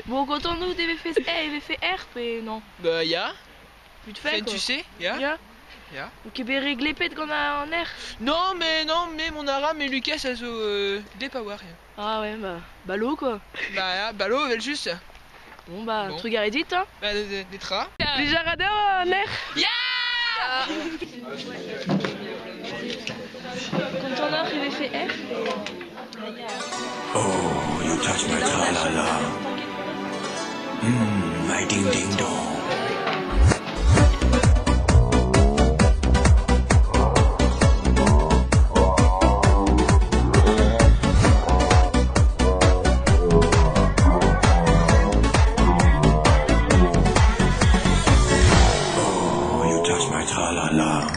Bon, quand on nous avait fait R, mais non. Bah, ja. Vite fait, quoi. Tu sais, ja. Ja. Ja. Donc, il y avait réglé pète qu'on a en R. Non, mais mon Aram et Lucas, ça se dépower. Ah ouais, bah l'eau, quoi. Bah, ja, ballo, wel juste. Bon, bah, Bon. truc arrêté, hein. Bah, des draps. Déjà radé en R. Ja! Quand on a avait fait R. Oh, you touch my tra-la-la. My ding-ding-dong. Oh, you touch my tra-la-la.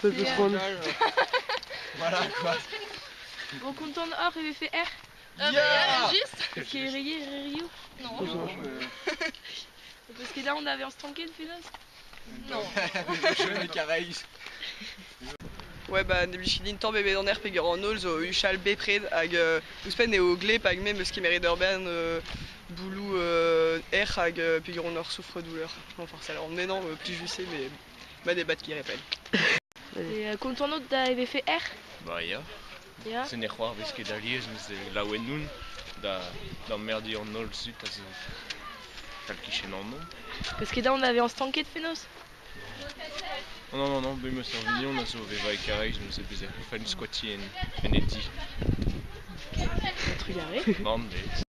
Peut se prendre. Voilà quoi. Bon, quand on a avait fait R. Ja! Juste. Qui est rayé, Rio. Non. Parce que là, on avait en stanké le finesse. Non. Schöne Kareis. Ouais, bah, neblichin tant bébé dans peger en nolz o uchal bepred hag ouspen eo glep hag même eus kemerit urbain boulou hag peger on leur souffre douleur. Non, forcément, mais non, plus jussé, mais bah des battes qui répètent. Et quand on avait fait R. Bah ja, Ja. sind nicht wahr, wie es da hier ist, la nun, da merdi en nol sud, also talkichen en non. Parce que là, on avait en stanké de Fénos. Non, bim oss ar vignon, also veva e kareiz, nous c'est bizarre, fa une squati en eti. Truc arrêté. Non, mais